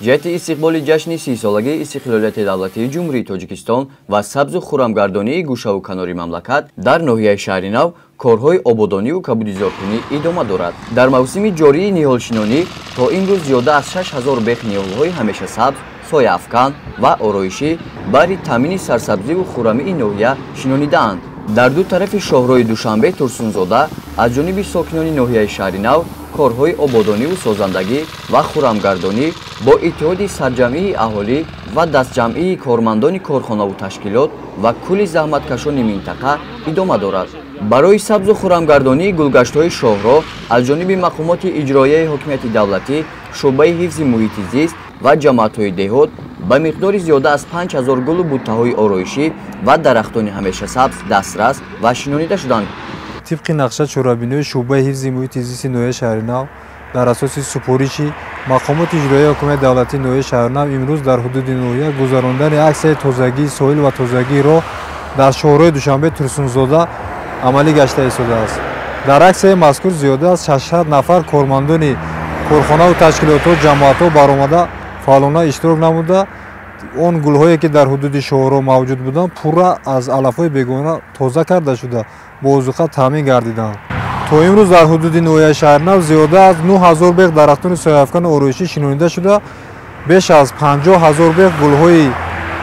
ҷаҳати истиқболи ҷашни 30-солагии истиқлолияти давлатии ҷумҳурии Тоҷикистон ва сабзу хуррамгардонии гӯшаву канори мамлакат дар ноҳияи шаҳри Нав корҳои ободониву кабудизоркунӣ идома дорад. Дар мавсими ҷории ниҳолшинонӣ то имрӯз зиёда аз 6000 бех ниҳолҳои ҳамешасабз, сояафкан ва ороишӣ баҳри таъмини сарсабзиву хуррамии ноҳия шинонидаанд. Дар ду тарафи шоҳрои Душанбе Турсунзода аз ҷониби сокинони ноҳияи шаҳри Нав корҳои ободониву созандагӣ ва хуррамгардонӣ бо иттиҳоди сарҷамъии аҳолӣ ва дастҷамъии кормандони корхонаву ташкилот ва кулли заҳматкашони минтақа идома дорад. Барои сабзу хуррамгардонии гулгаштҳои шоҳро аз ҷониби мақомоти иҷроияи ҳокимияти давлатӣ, шуъбаи ҳифзи муҳити зист ва ҷамъиятҳои деҳот ба миқдори зиёда аз 5000 гулу буттаҳои ороишӣ ва дарахтони ҳамешасабз дастрас ва шинонида шуданд. طبق نقشه چورابینی شعبه حفظ محیط زیست نوحه شهر نو در اساس سپارش مقامات اجرایی حکومت دولتی نوحه شهر نو امروز در حدود نوحه گذراندن عکس تازگی ساحل و تازگی را در شهرهای دوشنبه ترسونزاده عملی گشته ایستاده است. در عکس مذکور زیاده از 600 نفر کارمندان کارخانه و تشکیلات و جماعت ها برآمده فعالانه اشتراک نموده اون گل‌هایی که در حدود شهرها موجود بودند پورا از علف‌های بیگانه تازه کرده شده با وضوح تامین گردیدند. تا امروز در حدود نوحه شهر نو زیاده از 9000 بیخ درختان سایه‌افکن آرایشی شنونده شده، بیش از 50000 بیخ گل‌های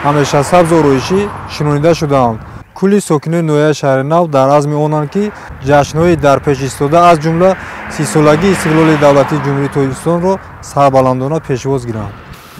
همیشه‌سبز آرایشی شنونده شده‌اند. کل ساکنان نوحه شهر نو در عزم آنند که جشن‌های در پیش ایستاده از جمله 30 سالگی استقلال دولتی جمهوری تاجیکستان را سربلندانه پیشواز گیرند.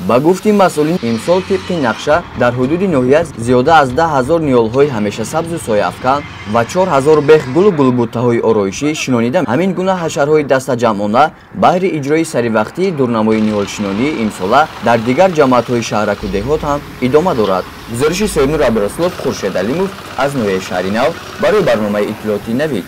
ба гуфти масъулин имсол тибқи нақша дар ҳудуди ноҳия зиёда аз 10000 ниҳолҳои ҳамешасабзу сояафкан ва 4000 бех гулу гулбуттаҳои ороишӣ шинонида ҳамин гуна ҳашарҳои дастаҷамъона баҳри иҷрои саривақтии дурнамои ниҳолшинонии имсола дар дигар ҷамъиятҳои шаҳраку деҳот ҳам идома дорад. гузориши Соҳибнур Абдурасулов, Хуршед Алимов аз ноҳияи шаҳри Нав барои барномаи иттилоъоти Навид.